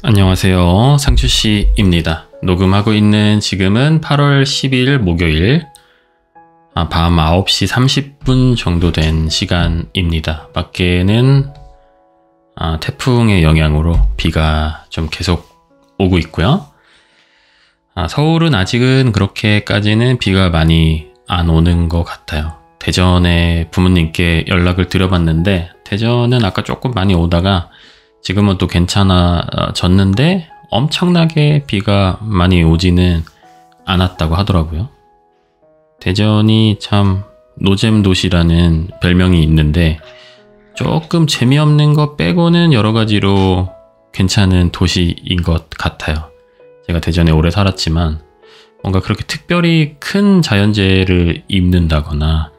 안녕하세요. 상추씨입니다. 녹음하고 있는 지금은 8월 12일 목요일 밤 9시 30분 정도 된 시간입니다. 밖에는 태풍의 영향으로 비가 좀 계속 오고 있고요. 서울은 아직은 그렇게까지는 비가 많이 안 오는 것 같아요. 대전에 부모님께 연락을 드려봤는데 대전은 아까 조금 많이 오다가 지금은 또 괜찮아졌는데 엄청나게 비가 많이 오지는 않았다고 하더라고요. 대전이 참 노잼 도시라는 별명이 있는데 조금 재미없는 것 빼고는 여러 가지로 괜찮은 도시인 것 같아요. 제가 대전에 오래 살았지만 뭔가 그렇게 특별히 큰 자연재해를 입는다거나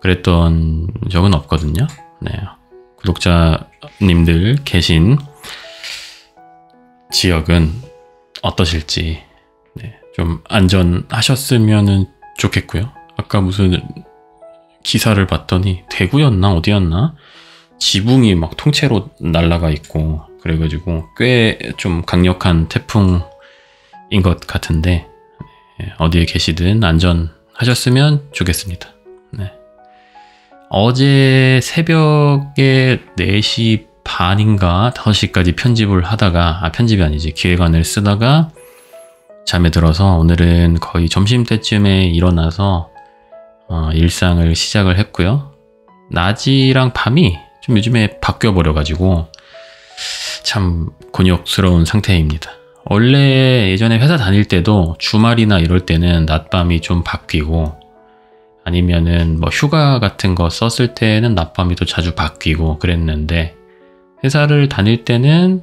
그랬던 적은 없거든요. 네. 구독자님들 계신 지역은 어떠실지 좀 안전하셨으면 좋겠고요. 아까 무슨 기사를 봤더니 대구였나 어디였나 지붕이 막 통째로 날아가 있고 그래가지고 꽤 좀 강력한 태풍인 것 같은데 어디에 계시든 안전하셨으면 좋겠습니다. 네. 어제 새벽에 4시 반인가 5시까지 편집을 하다가 편집이 아니지 기획안을 쓰다가 잠에 들어서 오늘은 거의 점심때쯤에 일어나서 일상을 시작을 했고요. 낮이랑 밤이 좀 요즘에 바뀌어 버려 가지고 참 곤욕스러운 상태입니다. 원래 예전에 회사 다닐 때도 주말이나 이럴 때는 낮밤이 좀 바뀌고 아니면은 뭐 휴가 같은 거 썼을 때는 낮밤이 또 자주 바뀌고 그랬는데 회사를 다닐 때는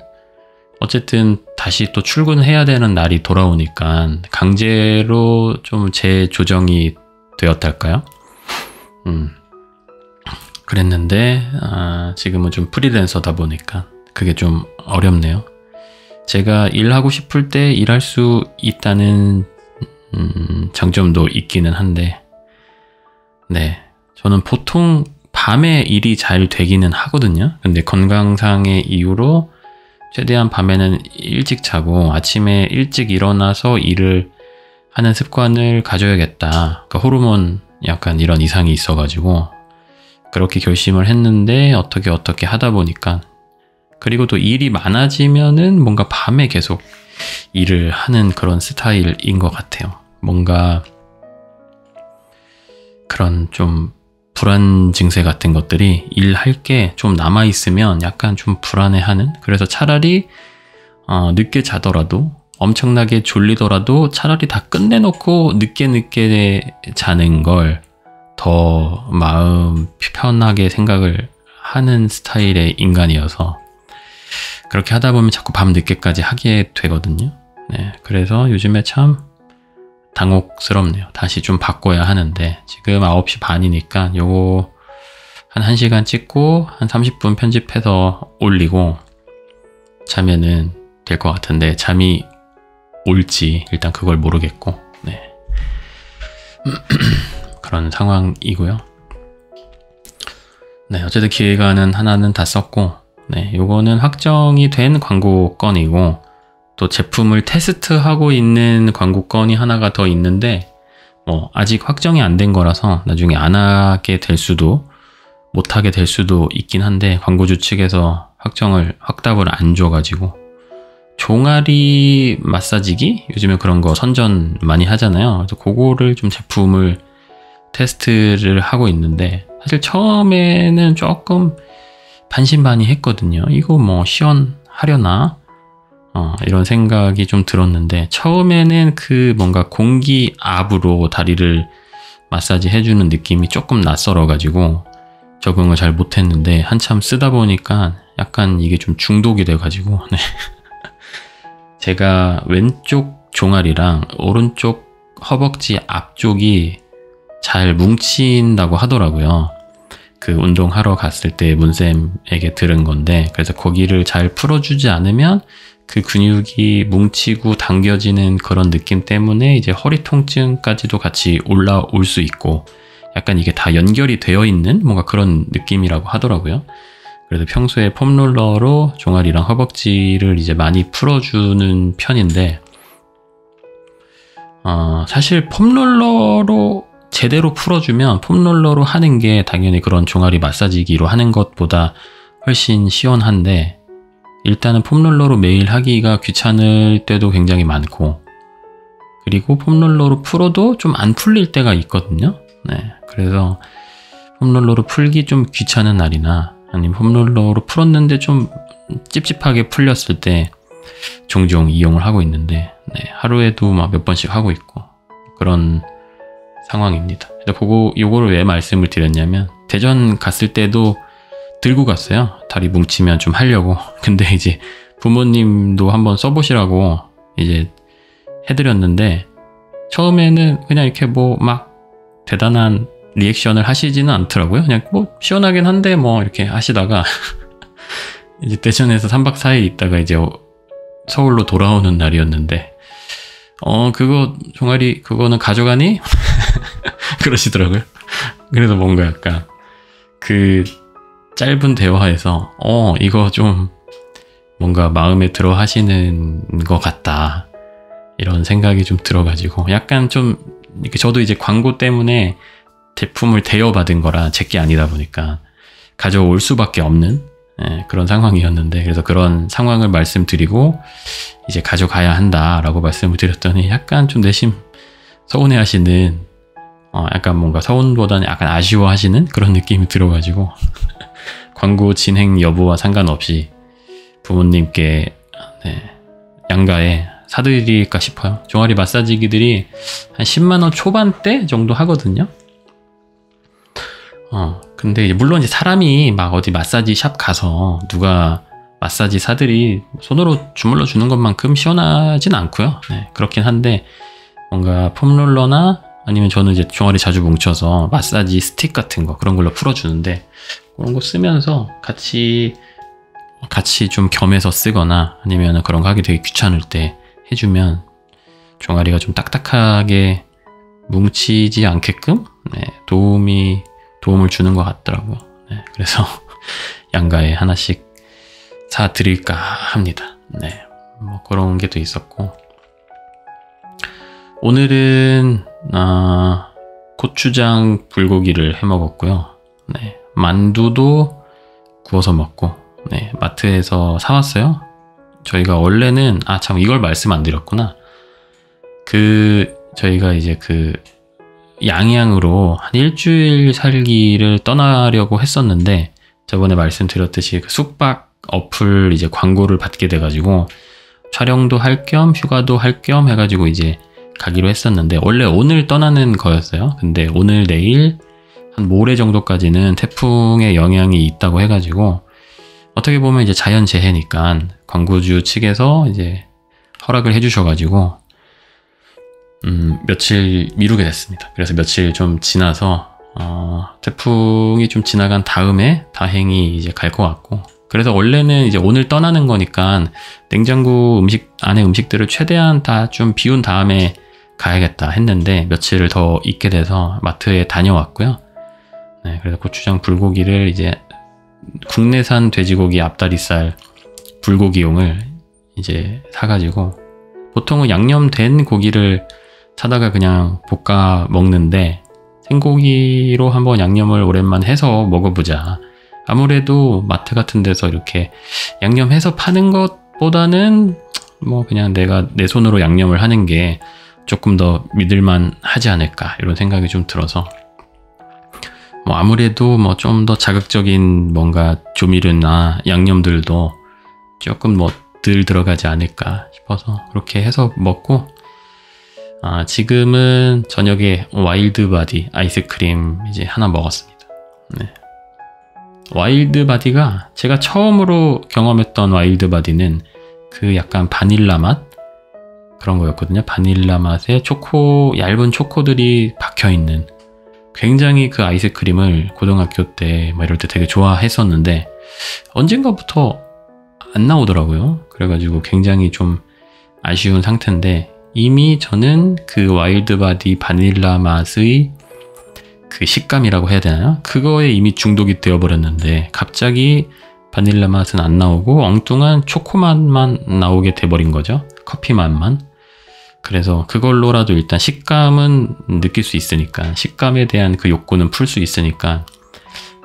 어쨌든 다시 또 출근해야 되는 날이 돌아오니까 강제로 좀 재조정이 되었달까요? 그랬는데 지금은 좀 프리랜서다 보니까 그게 좀 어렵네요. 제가 일하고 싶을 때 일할 수 있다는 장점도 있기는 한데 네, 저는 보통 밤에 일이 잘 되기는 하거든요. 근데 건강상의 이유로 최대한 밤에는 일찍 자고 아침에 일찍 일어나서 일을 하는 습관을 가져야겠다. 그러니까 호르몬 약간 이런 이상이 있어가지고 그렇게 결심을 했는데 어떻게 하다 보니까 그리고 또 일이 많아지면은 뭔가 밤에 계속 일을 하는 그런 스타일인 것 같아요. 뭔가 그런 좀 불안 증세 같은 것들이 일할 게 좀 남아있으면 약간 좀 불안해하는 그래서 차라리 늦게 자더라도 엄청나게 졸리더라도 차라리 다 끝내놓고 늦게 자는 걸 더 마음 편하게 생각을 하는 스타일의 인간이어서 그렇게 하다 보면 자꾸 밤 늦게까지 하게 되거든요. 네, 그래서 요즘에 참 당혹스럽네요. 다시 좀 바꿔야 하는데 지금 9시 반이니까 요거 한 1시간 찍고 한 30분 편집해서 올리고 자면은 될 것 같은데 잠이 올지 일단 그걸 모르겠고 네. 그런 상황이고요. 네, 어쨌든 기획안은 하나는 다 썼고 네, 요거는 확정이 된 광고건이고 또 제품을 테스트하고 있는 광고건이 하나가 더 있는데 아직 확정이 안 된 거라서 나중에 안 하게 될 수도 못 하게 될 수도 있긴 한데 광고주 측에서 확답을 안 줘가지고 종아리 마사지기? 요즘에 그런 거 선전 많이 하잖아요. 그래서 그거를 좀 제품을 테스트를 하고 있는데 사실 처음에는 조금 반신반의했거든요. 이거 뭐 시연하려나? 이런 생각이 좀 들었는데 처음에는 그 뭔가 공기압으로 다리를 마사지 해주는 느낌이 조금 낯설어 가지고 적응을 잘 못했는데 한참 쓰다 보니까 약간 이게 좀 중독이 돼 가지고 네. 제가 왼쪽 종아리랑 오른쪽 허벅지 앞쪽이 잘 뭉친다고 하더라고요. 그 운동하러 갔을 때 문쌤에게 들은 건데 그래서 거기를 잘 풀어주지 않으면 그 근육이 뭉치고 당겨지는 그런 느낌 때문에 이제 허리 통증까지도 같이 올라올 수 있고 약간 이게 다 연결이 되어 있는 뭔가 그런 느낌이라고 하더라고요. 그래서 평소에 폼롤러로 종아리랑 허벅지를 이제 많이 풀어주는 편인데, 사실 폼롤러로 제대로 풀어주면 폼롤러로 하는 게 당연히 그런 종아리 마사지기로 하는 것보다 훨씬 시원한데, 일단은 폼롤러로 매일 하기가 귀찮을 때도 굉장히 많고, 그리고 폼롤러로 풀어도 좀 안 풀릴 때가 있거든요. 네, 그래서 폼롤러로 풀기 좀 귀찮은 날이나, 아니면 폼롤러로 풀었는데 좀 찝찝하게 풀렸을 때 종종 이용을 하고 있는데, 네, 하루에도 막 몇 번씩 하고 있고 그런 상황입니다. 요거를 왜 말씀을 드렸냐면, 대전 갔을 때도 들고 갔어요. 다리 뭉치면 좀 하려고. 근데 이제 부모님도 한번 써보시라고 이제 해드렸는데, 처음에는 그냥 이렇게 뭐 막 대단한 리액션을 하시지는 않더라고요. 그냥 뭐 시원하긴 한데 뭐 이렇게 하시다가 이제 대전에서 3박 4일 있다가 이제 서울로 돌아오는 날이었는데, 그거 종아리 그거는 가져가니? 그러시더라고요. 그래서 뭔가 약간 그 짧은 대화에서 이거 좀 뭔가 마음에 들어 하시는 것 같다, 이런 생각이 좀 들어가지고, 약간 좀 이렇게 저도 이제 광고 때문에 제품을 대여받은 거라 제게 아니다 보니까 가져올 수밖에 없는 그런 상황이었는데, 그래서 그런 상황을 말씀드리고 이제 가져가야 한다라고 말씀을 드렸더니 약간 좀 내심 서운해 하시는, 약간 뭔가 서운보다는 약간 아쉬워 하시는 그런 느낌이 들어가지고 광고 진행 여부와 상관없이 부모님께 양가에 사드릴까 싶어요. 종아리 마사지기들이 한 10만원 초반대 정도 하거든요. 근데 이제 물론 이제 사람이 막 어디 마사지 샵 가서 누가 마사지 사들이 손으로 주물러 주는 것만큼 시원하진 않고요. 네, 그렇긴 한데, 뭔가 폼롤러나 아니면 저는 이제 종아리 자주 뭉쳐서 마사지 스틱 같은 거 그런 걸로 풀어주는데, 그런 거 쓰면서 같이 좀 겸해서 쓰거나 아니면 그런 거 하기 되게 귀찮을 때 해주면 종아리가 좀 딱딱하게 뭉치지 않게끔 도움을 주는 것 같더라고요. 네, 그래서 양가에 하나씩 사드릴까 합니다. 네, 뭐 그런 게 또 있었고, 오늘은 고추장 불고기를 해 먹었고요. 네, 만두도 구워서 먹고, 네, 마트에서 사왔어요. 저희가 원래는 참 이걸 말씀 안 드렸구나. 저희가 이제 양양으로 한 일주일 살기를 떠나려고 했었는데, 저번에 말씀드렸듯이 그 숙박 어플 이제 광고를 받게 돼가지고 촬영도 할 겸 휴가도 할 겸 해가지고 이제 가기로 했었는데, 원래 오늘 떠나는 거였어요. 근데 오늘 내일 한 모레 정도까지는 태풍의 영향이 있다고 해가지고, 어떻게 보면 이제 자연재해니까 광고주 측에서 이제 허락을 해주셔가지고 며칠 미루게 됐습니다. 그래서 며칠 좀 지나서 태풍이 좀 지나간 다음에 다행히 이제 갈 것 같고, 그래서 원래는 이제 오늘 떠나는 거니까 냉장고 안에 음식들을 최대한 다 좀 비운 다음에 가야겠다 했는데, 며칠을 더 있게 돼서 마트에 다녀왔고요. 네, 그래서 고추장 불고기를 이제 국내산 돼지고기 앞다리살 불고기용을 이제 사가지고, 보통은 양념된 고기를 사다가 그냥 볶아 먹는데, 생고기로 한번 양념을 오랜만에 해서 먹어보자. 아무래도 마트 같은 데서 이렇게 양념해서 파는 것보다는 뭐 그냥 내가 내 손으로 양념을 하는 게 조금 더 믿을만 하지 않을까, 이런 생각이 좀 들어서, 뭐 아무래도 뭐 좀 더 자극적인 뭔가 조미료나 양념들도 조금 뭐 덜 들어가지 않을까 싶어서 그렇게 해서 먹고, 지금은 저녁에 와일드바디 아이스크림 이제 하나 먹었습니다. 네. 와일드바디가 제가 처음으로 경험했던 와일드바디는 그 약간 바닐라 맛 그런 거였거든요. 바닐라 맛에 얇은 초코들이 박혀있는, 굉장히 그 아이스크림을 고등학교 때 막 이럴 때 되게 좋아했었는데 언젠가부터 안 나오더라고요. 그래가지고 굉장히 좀 아쉬운 상태인데, 이미 저는 그 와일드바디 바닐라 맛의 그 식감이라고 해야 되나요? 그거에 이미 중독이 되어버렸는데, 갑자기 바닐라 맛은 안 나오고 엉뚱한 초코 맛만 나오게 돼버린 거죠. 커피 맛만. 그래서 그걸로라도 일단 식감은 느낄 수 있으니까, 식감에 대한 그 욕구는 풀 수 있으니까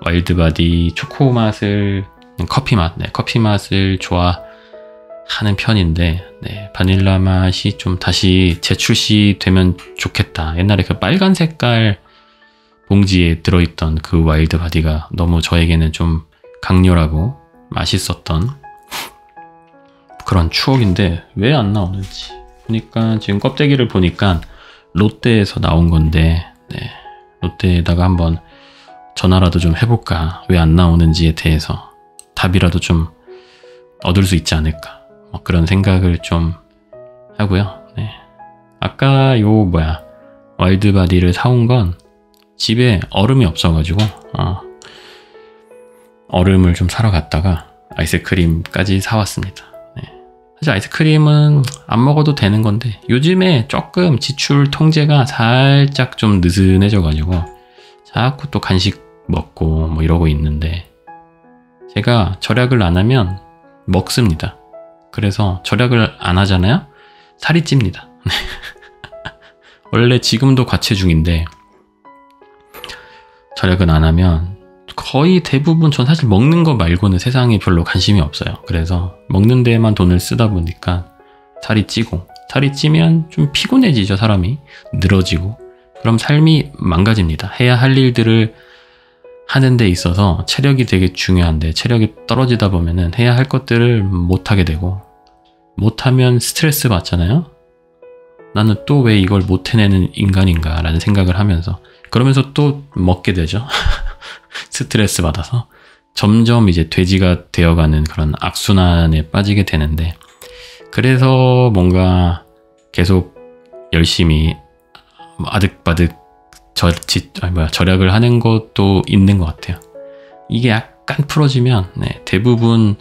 와일드바디 초코 맛을, 커피 맛, 네, 커피 맛을 좋아하는 편인데, 네, 바닐라 맛이 좀 다시 재출시되면 좋겠다. 옛날에 그 빨간 색깔 봉지에 들어있던 그 와일드바디가 너무 저에게는 좀 강렬하고 맛있었던 그런 추억인데 왜 안 나오는지 보니까, 지금 껍데기를 보니까 롯데에서 나온 건데, 네, 롯데에다가 한번 전화라도 좀 해볼까, 왜 안 나오는지에 대해서 답이라도 좀 얻을 수 있지 않을까, 뭐 그런 생각을 좀 하고요. 네. 아까 요 와일드바디를 사온 건 집에 얼음이 없어가지고 얼음을 좀 사러 갔다가 아이스크림까지 사왔습니다. 네. 사실 아이스크림은 안 먹어도 되는 건데 요즘에 조금 지출 통제가 살짝 좀 느슨해져가지고 자꾸 또 간식 먹고 뭐 이러고 있는데, 제가 절약을 안 하면 먹습니다. 그래서 절약을 안 하잖아요? 살이 찝니다. 원래 지금도 과체중인데 절약은 안 하면 거의 대부분, 전 사실 먹는 거 말고는 세상에 별로 관심이 없어요. 그래서 먹는 데에만 돈을 쓰다 보니까 살이 찌고, 살이 찌면 좀 피곤해지죠, 사람이. 늘어지고. 그럼 삶이 망가집니다. 해야 할 일들을 하는 데 있어서 체력이 되게 중요한데, 체력이 떨어지다 보면은 해야 할 것들을 못하게 되고, 못하면 스트레스 받잖아요. 나는 또 왜 이걸 못 해내는 인간인가 라는 생각을 하면서, 그러면서 또 먹게 되죠. 스트레스 받아서 점점 이제 돼지가 되어가는 그런 악순환에 빠지게 되는데, 그래서 뭔가 계속 열심히 아득바득 절약을 하는 것도 있는 것 같아요. 이게 약간 풀어지면, 네, 대부분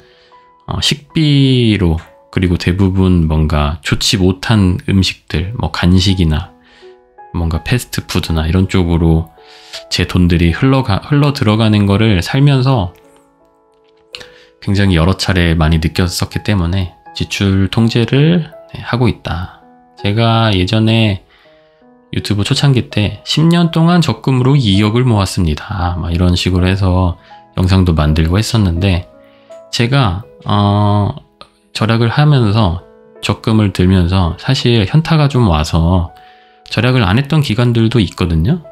식비로, 그리고 대부분 뭔가 좋지 못한 음식들, 뭐 간식이나 뭔가 패스트푸드나 이런 쪽으로 제 돈들이 흘러 들어가는 거를 살면서 굉장히 여러 차례 많이 느꼈었기 때문에 지출 통제를, 네, 하고 있다. 제가 예전에 유튜브 초창기 때 10년 동안 적금으로 2억을 모았습니다. 막 이런 식으로 해서 영상도 만들고 했었는데, 제가 절약을 하면서 적금을 들면서 사실 현타가 좀 와서 절약을 안 했던 기간들도 있거든요.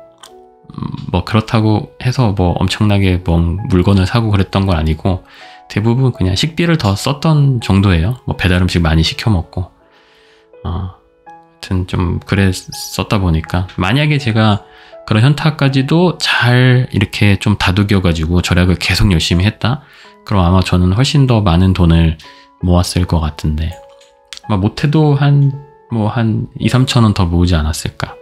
뭐 그렇다고 해서 뭐 엄청나게 뭐 물건을 사고 그랬던 건 아니고 대부분 그냥 식비를 더 썼던 정도예요. 뭐 배달 음식 많이 시켜 먹고 하여튼 좀 그랬었다 보니까, 만약에 제가 그런 현타까지도 잘 이렇게 좀 다독여 가지고 절약을 계속 열심히 했다, 그럼 아마 저는 훨씬 더 많은 돈을 모았을 것 같은데, 못해도 한 2, 3천 원 더 모으지 않았을까,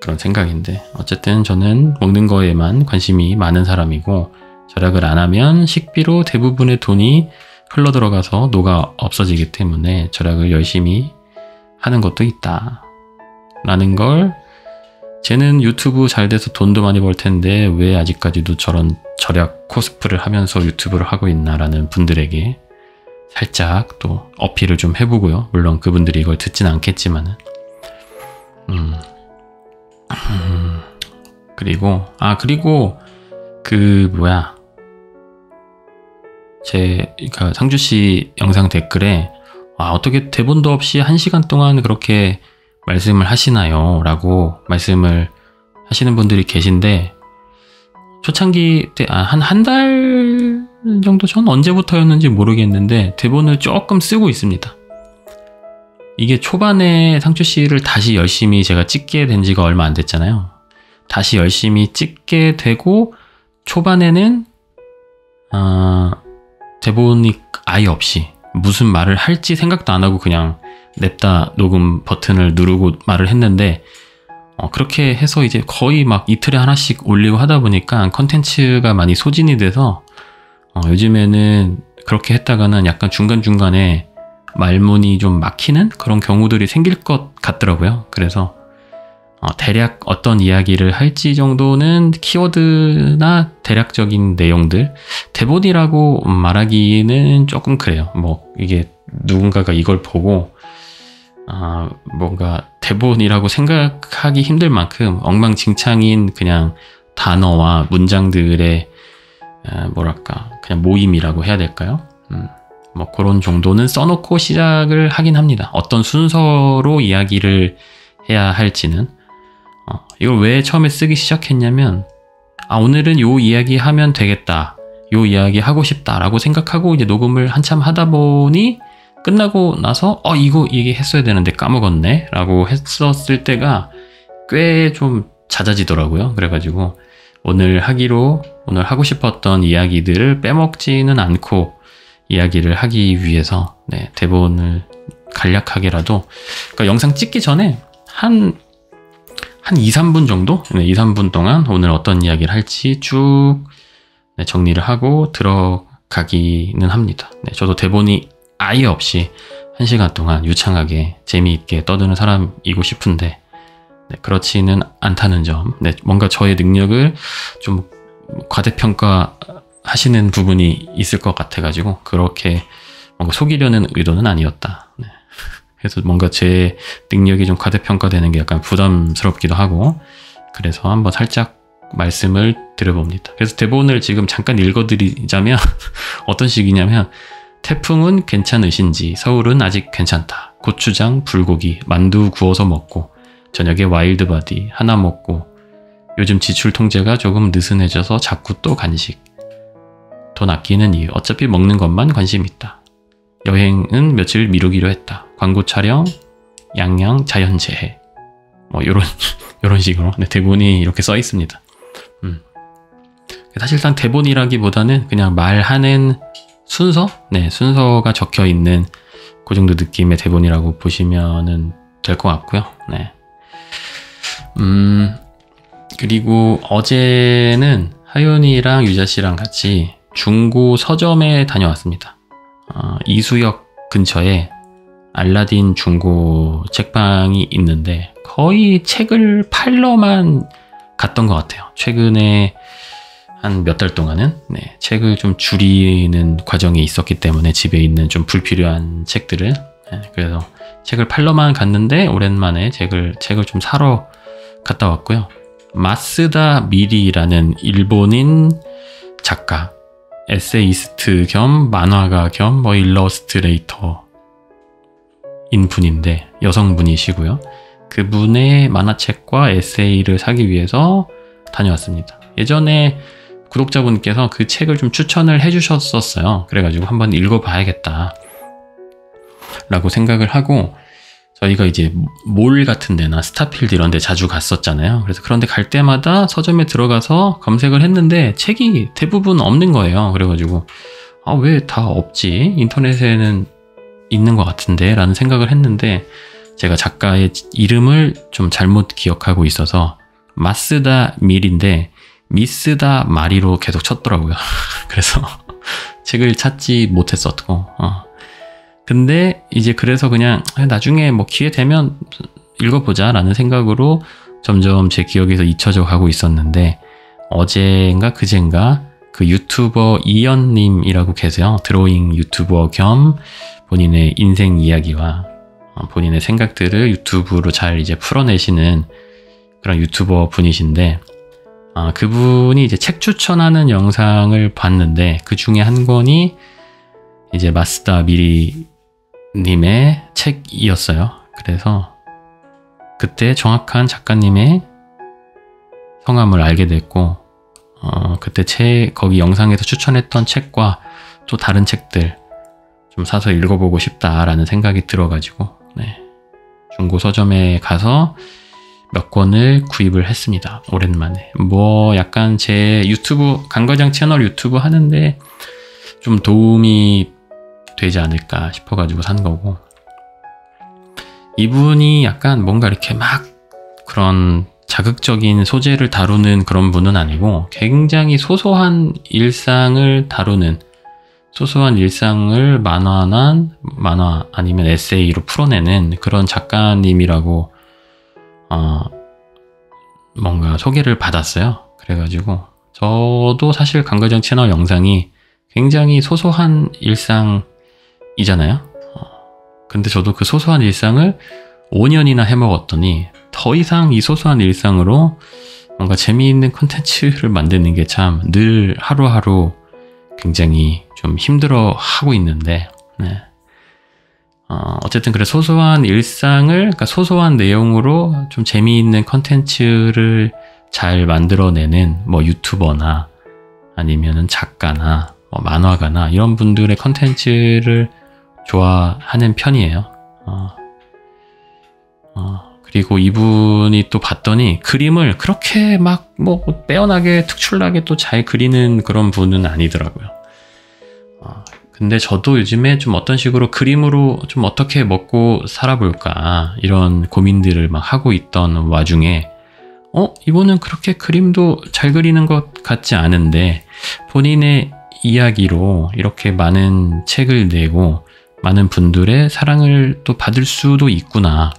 그런 생각인데, 어쨌든 저는 먹는 거에만 관심이 많은 사람이고, 절약을 안 하면 식비로 대부분의 돈이 흘러 들어가서 녹아 없어지기 때문에 절약을 열심히 하는 것도 있다 라는 걸, 쟤는 유튜브 잘 돼서 돈도 많이 벌 텐데 왜 아직까지도 저런 절약 코스프를 하면서 유튜브를 하고 있나 라는 분들에게 살짝 또 어필을 좀 해보고요. 물론 그분들이 이걸 듣진 않겠지만은. 그리고 제 상주씨 영상 댓글에 어떻게 대본도 없이 1시간 동안 그렇게 말씀을 하시나요? 라고 말씀을 하시는 분들이 계신데, 초창기 때 한 달 정도 전, 언제부터였는지 모르겠는데 대본을 조금 쓰고 있습니다. 이게 초반에 상추씨를 다시 열심히 제가 찍게 된 지가 얼마 안 됐잖아요. 다시 열심히 찍게 되고 초반에는 대본이 아예 없이 무슨 말을 할지 생각도 안 하고 그냥 냅다 녹음 버튼을 누르고 말을 했는데, 그렇게 해서 이제 거의 막 이틀에 하나씩 올리고 하다 보니까 컨텐츠가 많이 소진이 돼서 요즘에는 그렇게 했다가는 약간 중간중간에 말문이 좀 막히는 그런 경우들이 생길 것 같더라고요. 그래서 대략 어떤 이야기를 할지 정도는 키워드나 대략적인 내용들, 대본이라고 말하기는 조금 그래요. 뭐 이게 누군가가 이걸 보고 뭔가 대본이라고 생각하기 힘들 만큼 엉망진창인 그냥 단어와 문장들의 뭐랄까 그냥 모임이라고 해야 될까요? 뭐 그런 정도는 써놓고 시작을 하긴 합니다. 어떤 순서로 이야기를 해야 할지는. 이걸 왜 처음에 쓰기 시작했냐면 오늘은 요 이야기 하면 되겠다, 요 이야기 하고 싶다 라고 생각하고 이제 녹음을 한참 하다 보니 끝나고 나서 이거 얘기했어야 되는데 까먹었네 라고 했었을 때가 꽤 좀 잦아지더라고요. 그래가지고 오늘 하고 싶었던 이야기들을 빼먹지는 않고 이야기를 하기 위해서 대본을 간략하게라도, 그러니까 영상 찍기 전에 한 2, 3분 정도? 2, 3분 동안 오늘 어떤 이야기를 할지 쭉 정리를 하고 들어가기는 합니다. 저도 대본이 아예 없이 1시간 동안 유창하게 재미있게 떠드는 사람이고 싶은데 그렇지는 않다는 점, 뭔가 저의 능력을 좀 과대평가 하시는 부분이 있을 것 같아가지고 그렇게 뭔가 속이려는 의도는 아니었다. 그래서 뭔가 제 능력이 좀 과대평가되는 게 약간 부담스럽기도 하고, 그래서 한번 살짝 말씀을 드려봅니다. 그래서 대본을 지금 잠깐 읽어드리자면 어떤 식이냐면, 태풍은 괜찮으신지, 서울은 아직 괜찮다, 고추장, 불고기, 만두 구워서 먹고, 저녁에 와일드바디 하나 먹고, 요즘 지출 통제가 조금 느슨해져서 자꾸 또 간식, 돈 아끼는 이유, 어차피 먹는 것만 관심 있다, 여행은 며칠 미루기로 했다, 광고 촬영, 양양 자연재해, 뭐 요런 식으로 대본이 이렇게 써 있습니다. 사실상 대본이라기보다는 그냥 말하는 순서? 순서가 적혀 있는 그 정도 느낌의 대본이라고 보시면은 될 것 같고요. 그리고 어제는 하윤이랑 유자 씨랑 같이 중고 서점에 다녀왔습니다. 이수역 근처에 알라딘 중고 책방이 있는데 거의 책을 팔러만 갔던 것 같아요. 최근에 한 몇 달 동안은 책을 좀 줄이는 과정이 있었기 때문에 집에 있는 좀 불필요한 책들을, 그래서 책을 팔러만 갔는데 오랜만에 책을 좀 사러 갔다 왔고요. 마쓰다 미리라는 일본인 작가, 에세이스트 겸 만화가 겸 일러스트레이터인 분인데 여성분이시고요. 그분의 만화책과 에세이를 사기 위해서 다녀왔습니다. 예전에 구독자분께서 그 책을 좀 추천을 해주셨었어요. 그래가지고 한번 읽어봐야겠다 라고 생각을 하고, 저희가 이제 몰 같은 데나 스타필드 이런 데 자주 갔었잖아요. 그래서 그런 데 갈 때마다 서점에 들어가서 검색을 했는데 책이 대부분 없는 거예요. 그래가지고 왜 다 없지? 인터넷에는 있는 것 같은데 라는 생각을 했는데, 제가 작가의 이름을 좀 잘못 기억하고 있어서 마쓰다 밀인데 미쓰다 마리로 계속 쳤더라고요. 그래서 책을 찾지 못했었고, 근데 이제 그래서 그냥 나중에 뭐 기회 되면 읽어보자 라는 생각으로 점점 제 기억에서 잊혀져 가고 있었는데, 어제인가 그젠가 그 유튜버 이연님이라고 계세요. 드로잉 유튜버 겸 본인의 인생 이야기와 본인의 생각들을 유튜브로 잘 이제 풀어내시는 그런 유튜버 분이신데, 그분이 이제 책 추천하는 영상을 봤는데 그 중에 한 권이 이제 마쓰다 미리 님의 책이었어요. 그래서 그때 정확한 작가님의 성함을 알게 됐고, 그때 거기 영상에서 추천했던 책과 또 다른 책들 좀 사서 읽어보고 싶다라는 생각이 들어가지고 중고 서점에 가서 몇 권을 구입을 했습니다. 오랜만에. 뭐 약간 제 유튜브, 강과장 채널 유튜브 하는데 좀 도움이 되지 않을까 싶어가지고 산 거고, 이분이 약간 뭔가 이렇게 막 그런 자극적인 소재를 다루는 그런 분은 아니고 굉장히 소소한 일상을 다루는, 소소한 일상을 만화 아니면 에세이로 풀어내는 그런 작가님이라고 뭔가 소개를 받았어요. 그래가지고 저도 사실 강과장 채널 영상이 굉장히 소소한 일상이잖아요. 근데 저도 그 소소한 일상을 5년이나 해먹었더니 더 이상 이 소소한 일상으로 뭔가 재미있는 콘텐츠를 만드는 게 참 늘 하루하루 굉장히 좀 힘들어 하고 있는데, 네. 어쨌든 그래 소소한 일상을, 그러니까 소소한 내용으로 좀 재미있는 콘텐츠를 잘 만들어내는 뭐 유튜버나 아니면은 작가나 뭐 만화가나 이런 분들의 콘텐츠를 좋아하는 편이에요. 그리고 이분이 또 봤더니 그림을 그렇게 막 뭐 빼어나게 특출나게 또 잘 그리는 그런 분은 아니더라고요. 근데 저도 요즘에 좀 어떤 식으로 그림으로 좀 어떻게 먹고 살아볼까 이런 고민들을 막 하고 있던 와중에 이분은 그렇게 그림도 잘 그리는 것 같지 않은데 본인의 이야기로 이렇게 많은 책을 내고 많은 분들의 사랑을 또 받을 수도 있구나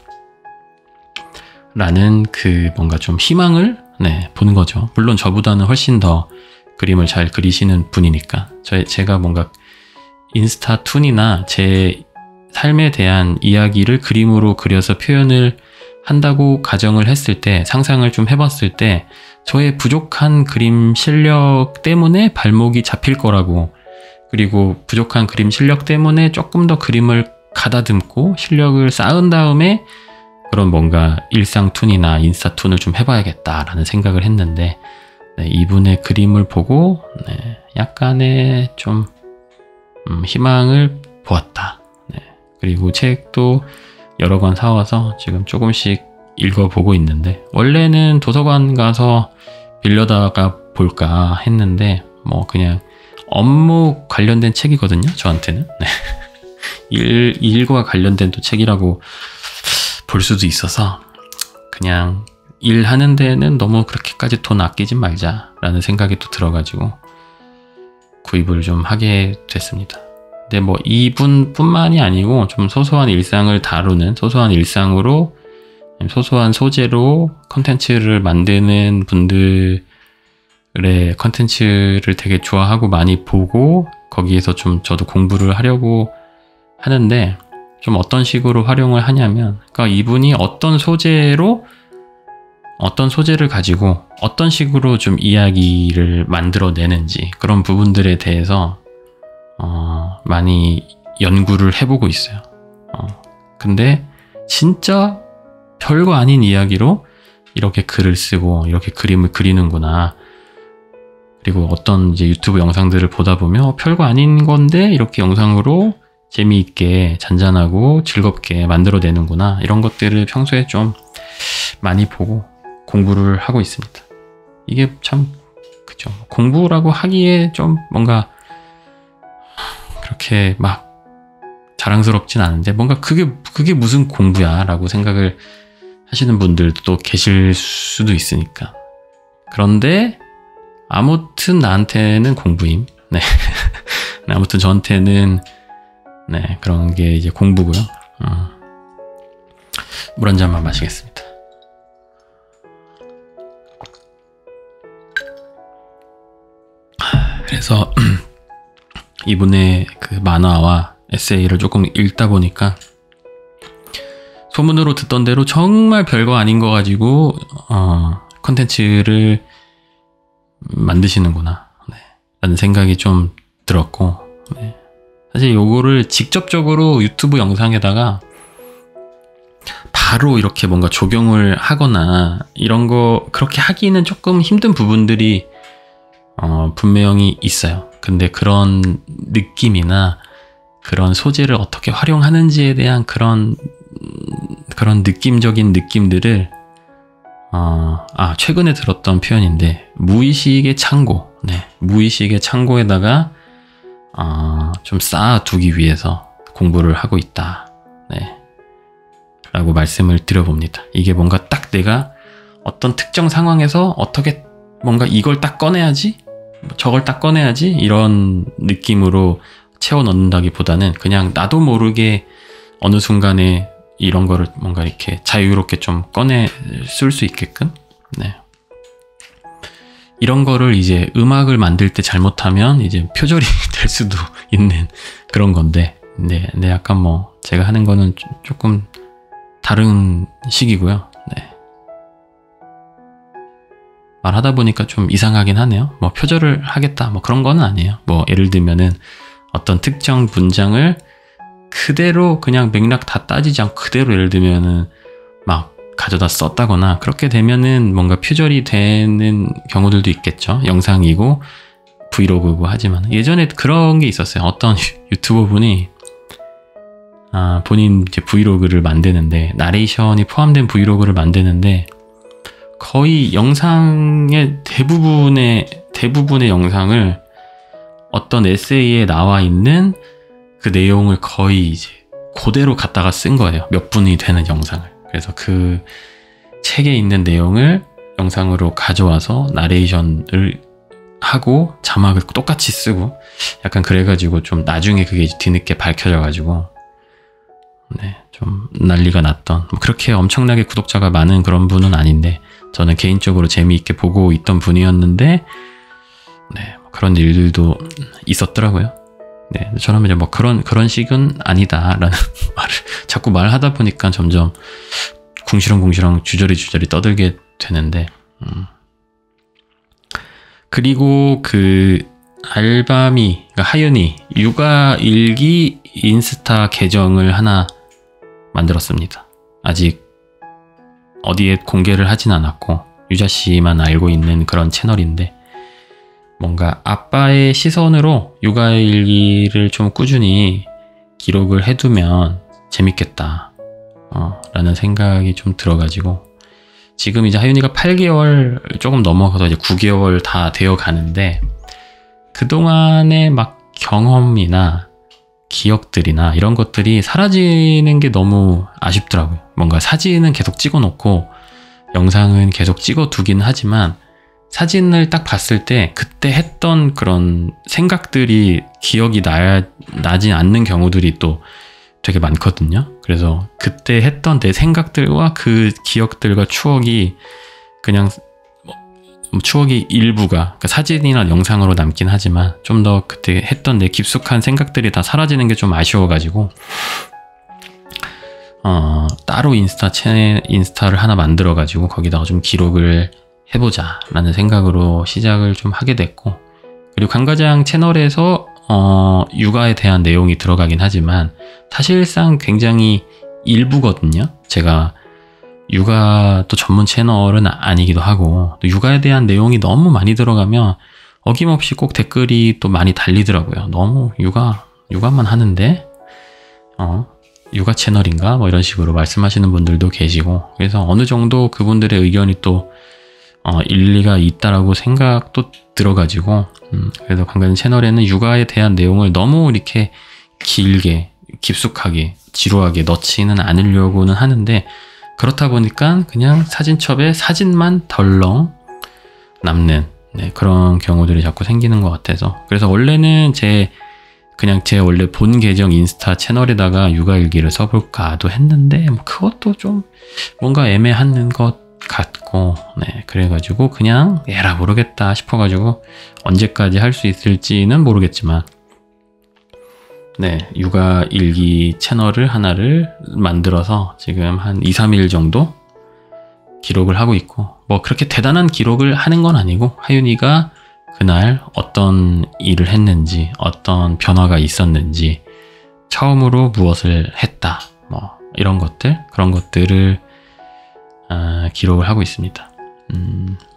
라는 그 뭔가 좀 희망을 보는 거죠. 물론 저보다는 훨씬 더 그림을 잘 그리시는 분이니까 제가 뭔가 인스타툰이나 제 삶에 대한 이야기를 그림으로 그려서 표현을 한다고 가정을 했을 때, 상상을 좀 해봤을 때 저의 부족한 그림 실력 때문에 발목이 잡힐 거라고, 그리고 부족한 그림 실력 때문에 조금 더 그림을 가다듬고 실력을 쌓은 다음에 그런 뭔가 일상툰이나 인스타툰을 좀 해봐야겠다라는 생각을 했는데, 이분의 그림을 보고 약간의 좀 희망을 보았다. 그리고 책도 여러 권 사와서 지금 조금씩 읽어보고 있는데, 원래는 도서관 가서 빌려다가 볼까 했는데 뭐 그냥 업무 관련된 책이거든요, 저한테는. 일과 관련된 또 책이라고 볼 수도 있어서 그냥 일하는 데는 너무 그렇게까지 돈 아끼지 말자라는 생각이 또 들어가지고 구입을 좀 하게 됐습니다. 근데 뭐 이분뿐만이 아니고 좀 소소한 일상을 다루는, 소소한 일상으로 소소한 소재로 컨텐츠를 만드는 분들의 컨텐츠를 되게 좋아하고 많이 보고 거기에서 좀 저도 공부를 하려고 하는데, 좀 어떤 식으로 활용을 하냐면, 그러니까 이분이 어떤 소재를 가지고 어떤 식으로 좀 이야기를 만들어내는지 그런 부분들에 대해서 많이 연구를 해보고 있어요. 근데 진짜 별거 아닌 이야기로 이렇게 글을 쓰고 이렇게 그림을 그리는구나. 그리고 어떤 이제 유튜브 영상들을 보다 보면 별거 아닌 건데 이렇게 영상으로 재미있게 잔잔하고 즐겁게 만들어내는구나. 이런 것들을 평소에 좀 많이 보고 공부를 하고 있습니다. 이게 참 그죠. 공부라고 하기에 좀 뭔가 그렇게 막 자랑스럽진 않은데, 뭔가 그게 무슨 공부야 라고 생각을 하시는 분들도 계실 수도 있으니까. 그런데 아무튼 나한테는 공부임. 아무튼 저한테는 그런 게 이제 공부고요. 물 한 잔만 마시겠습니다. 그래서 이분의 그 만화와 에세이를 조금 읽다 보니까 소문으로 듣던 대로 정말 별거 아닌 거 가지고 컨텐츠를 만드시는구나 라는 생각이 좀 들었고, 사실 요거를 직접적으로 유튜브 영상에다가 바로 이렇게 뭔가 적용을 하거나 이런 거 그렇게 하기는 조금 힘든 부분들이 분명히 있어요. 근데 그런 느낌이나 그런 소재를 어떻게 활용하는지에 대한 그런 느낌적인 느낌들을 최근에 들었던 표현인데, 무의식의 창고, 무의식의 창고에다가 좀 쌓아두기 위해서 공부를 하고 있다, 라고 말씀을 드려봅니다. 이게 뭔가 딱 내가 어떤 특정 상황에서 어떻게 뭔가 이걸 딱 꺼내야지, 저걸 딱 꺼내야지 이런 느낌으로 채워 넣는다기보다는 그냥 나도 모르게 어느 순간에 이런 거를 뭔가 이렇게 자유롭게 좀 꺼내 쓸 수 있게끔 이런 거를 이제 음악을 만들 때 잘못하면 이제 표절이 될 수도 있는 그런 건데, 네, 약간 뭐 제가 하는 거는 조금 다른 식이고요. 네. 말하다 보니까 좀 이상하긴 하네요. 뭐 표절을 하겠다 뭐 그런 거는 아니에요. 뭐 예를 들면은 어떤 특정 문장을 그대로 그냥 맥락 다 따지지 않고 그대로 예를 들면은 막 가져다 썼다거나 그렇게 되면은 뭔가 표절이 되는 경우들도 있겠죠. 영상이고 브이로그고 하지만 예전에 그런 게 있었어요. 어떤 유튜버 분이 본인 이제 브이로그를 만드는데 나레이션이 포함된 브이로그를 만드는데 거의 영상의 대부분의 영상을 어떤 에세이에 나와 있는 그 내용을 거의 이제 그대로 갖다가 쓴 거예요. 몇 분이 되는 영상을. 그래서 그 책에 있는 내용을 영상으로 가져와서 나레이션을 하고 자막을 똑같이 쓰고 약간 그래가지고 좀 나중에 그게 뒤늦게 밝혀져가지고 네, 좀 난리가 났던 뭐 그렇게 엄청나게 구독자가 많은 그런 분은 아닌데 저는 개인적으로 재미있게 보고 있던 분이었는데 네, 그런 일들도 있었더라고요. 네, 저는 이제 뭐 그런 식은 아니다라는 말을 자꾸 말하다 보니까 점점 궁시렁궁시렁 주저리 떠들게 되는데 그리고 그 알바미, 그러니까 하윤이 육아일기 인스타 계정을 하나 만들었습니다. 아직 어디에 공개를 하진 않았고 유자씨만 알고 있는 그런 채널인데 뭔가 아빠의 시선으로 육아일기를 좀 꾸준히 기록을 해두면 재밌겠다 라는 생각이 좀 들어가지고 지금 이제 하윤이가 8개월 조금 넘어가서 이제 9개월 다 되어 가는데 그동안의 막 경험이나 기억들이나 이런 것들이 사라지는 게 너무 아쉽더라고요. 뭔가 사진은 계속 찍어 놓고 영상은 계속 찍어 두긴 하지만 사진을 딱 봤을 때 그때 했던 그런 생각들이 기억이 나지 않는 경우들이 또 되게 많거든요. 그래서 그때 했던 내 생각들과 그 기억들과 추억이 그냥 추억이 일부가 그러니까 사진이나 영상으로 남긴 하지만 좀 더 그때 했던 내 깊숙한 생각들이 다 사라지는 게 좀 아쉬워가지고 따로 인스타를 하나 만들어가지고 거기다가 좀 기록을 해보자 라는 생각으로 시작을 좀 하게 됐고 그리고 강과장 채널에서 육아에 대한 내용이 들어가긴 하지만 사실상 굉장히 일부거든요. 제가 육아 또 전문 채널은 아니기도 하고 또 육아에 대한 내용이 너무 많이 들어가면 어김없이 꼭 댓글이 또 많이 달리더라고요. 너무 육아만 하는데 육아 채널인가 뭐 이런 식으로 말씀하시는 분들도 계시고 그래서 어느 정도 그분들의 의견이 또 일리가 있다라고 생각도 들어가지고 그래서 강가진 채널에는 육아에 대한 내용을 너무 이렇게 길게 깊숙하게 지루하게 넣지는 않으려고는 하는데 그렇다 보니까 그냥 사진첩에 사진만 덜렁 남는 그런 경우들이 자꾸 생기는 것 같아서 그래서 원래는 제 원래 본 계정 인스타 채널에다가 육아일기를 써볼까도 했는데 뭐 그것도 좀 뭔가 애매한 것 같고 그래가지고 그냥 에라 모르겠다 싶어가지고 언제까지 할 수 있을지는 모르겠지만 육아일기 채널을 하나를 만들어서 지금 한 2-3일 정도 기록을 하고 있고 뭐 그렇게 대단한 기록을 하는 건 아니고 하윤이가 그날 어떤 일을 했는지 어떤 변화가 있었는지 처음으로 무엇을 했다 뭐 이런 그런 것들을 기록을 하고 있습니다.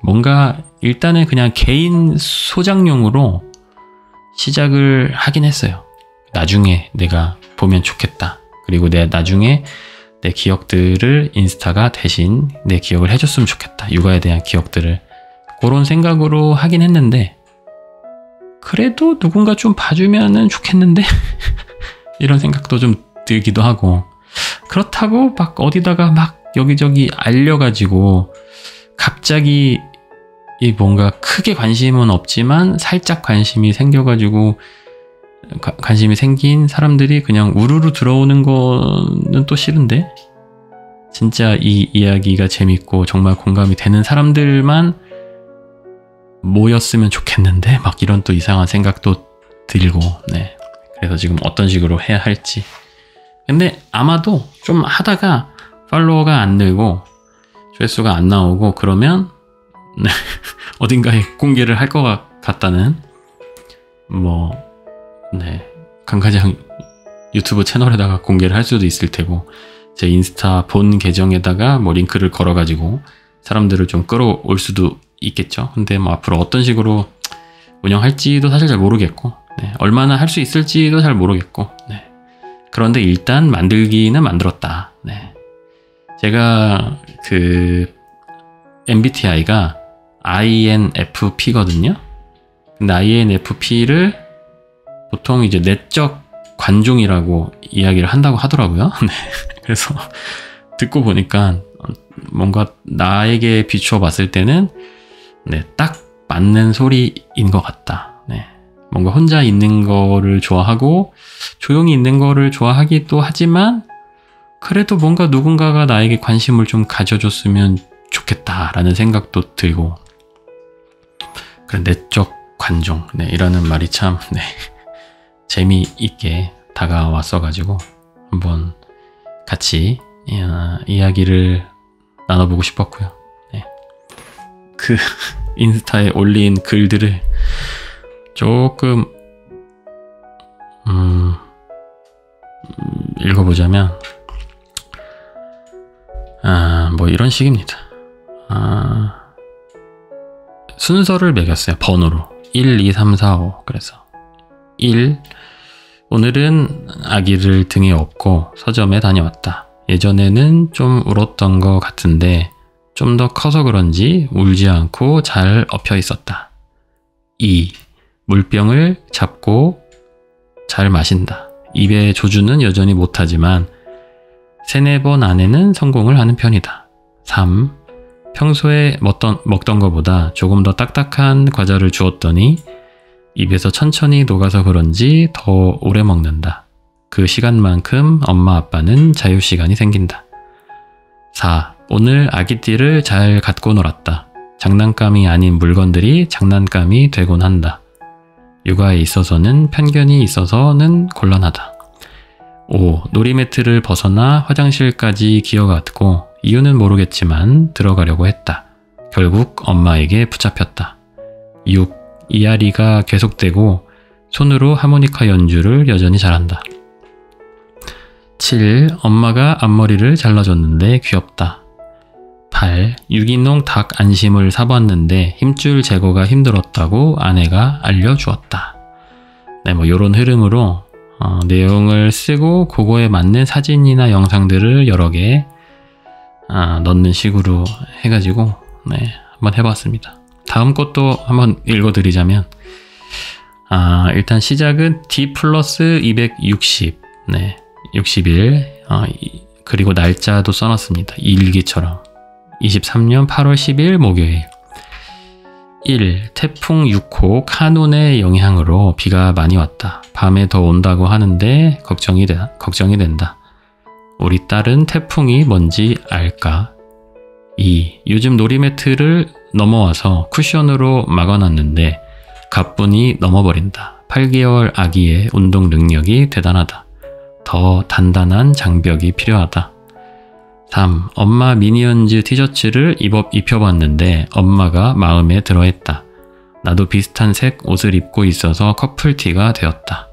뭔가 일단은 그냥 개인 소장용으로 시작을 하긴 했어요. 나중에 내가 보면 좋겠다. 그리고 나중에 내 기억들을 인스타가 대신 내 기억을 해줬으면 좋겠다. 육아에 대한 기억들을 그런 생각으로 하긴 했는데 그래도 누군가 좀 봐주면은 좋겠는데 이런 생각도 좀 들기도 하고 그렇다고 막 어디다가 막 여기저기 알려가지고 갑자기 뭔가 크게 관심은 없지만 살짝 관심이 생겨가지고 관심이 생긴 사람들이 그냥 우르르 들어오는 거는 또 싫은데 진짜 이 이야기가 재밌고 정말 공감이 되는 사람들만 뭐였으면 좋겠는데 막 이런 또 이상한 생각도 들고, 네. 그래서 지금 어떤 식으로 해야 할지. 근데 아마도 좀 하다가 팔로워가 안 늘고 조회수가 안 나오고 그러면 네, 어딘가에 공개를 할 것 같다는 네, 강가장 유튜브 채널에다가 공개를 할 수도 있을 테고, 제 인스타 본 계정에다가 링크를 걸어가지고 사람들을 좀 끌어올 수도 있겠죠. 근데 앞으로 어떤 식으로 운영할지도 사실 잘 모르겠고, 네, 얼마나 할 수 있을지도 잘 모르겠고, 네. 그런데 일단 만들기는 만들었다. 네. 제가 MBTI가 INFP거든요. 근데 INFP를 보통 이제 내적 관종이라고 이야기를 한다고 하더라고요. 네. 그래서 듣고 보니까 뭔가 나에게 비추어 봤을 때는 네, 딱 맞는 소리인 것 같다. 네. 뭔가 혼자 있는 거를 좋아하고 조용히 있는 거를 좋아하기도 하지만 그래도 뭔가 누군가가 나에게 관심을 좀 가져줬으면 좋겠다라는 생각도 들고, 그래, 내적 관종, 네, 이라는 말이 참 네, 재미있게 다가왔어가지고 한번 같이 이야기를 나눠보고 싶었고요. 네. 인스타에 올린 글들을 조금 읽어보자면 이런 식입니다. 순서를 매겼어요. 번호로 1, 2, 3, 4, 5. 그래서 1. 오늘은 아기를 등에 업고 서점에 다녀왔다. 예전에는 좀 울었던 것 같은데 좀 더 커서 그런지 울지 않고 잘 엎혀 있었다. 2. 물병을 잡고 잘 마신다. 입에 조주는 여전히 못하지만 3-4번 안에는 성공을 하는 편이다. 3. 평소에 먹던 것보다 조금 더 딱딱한 과자를 주었더니 입에서 천천히 녹아서 그런지 더 오래 먹는다. 그 시간만큼 엄마 아빠는 자유시간이 생긴다. 4. 오늘 아기띠를 잘 갖고 놀았다. 장난감이 아닌 물건들이 장난감이 되곤 한다. 육아에 있어서는 편견이 있어서는 곤란하다. 5. 놀이매트를 벗어나 화장실까지 기어갔고 이유는 모르겠지만 들어가려고 했다. 결국 엄마에게 붙잡혔다. 6. 이앓이가 계속되고 손으로 하모니카 연주를 여전히 잘한다. 7. 엄마가 앞머리를 잘라줬는데 귀엽다. 8. 유기농 닭 안심을 사봤는데 힘줄 제거가 힘들었다고 아내가 알려주었다. 네, 요런 흐름으로 내용을 쓰고 그거에 맞는 사진이나 영상들을 여러 개 넣는 식으로 해가지고 네, 한번 해봤습니다. 다음 것도 한번 읽어드리자면 일단 시작은 D 플러스 260 네, 60일 그리고 날짜도 써놨습니다. 일기처럼 23년 8월 10일 목요일. 1. 태풍 6호 카눈의 영향으로 비가 많이 왔다. 밤에 더 온다고 하는데 걱정이 된다. 우리 딸은 태풍이 뭔지 알까? 2. 요즘 놀이매트를 넘어와서 쿠션으로 막아놨는데 가뿐히 넘어버린다. 8개월 아기의 운동 능력이 대단하다. 더 단단한 장벽이 필요하다. 3. 엄마 미니언즈 티셔츠를 입혀봤는데 엄마가 마음에 들어했다. 나도 비슷한 색 옷을 입고 있어서 커플티가 되었다.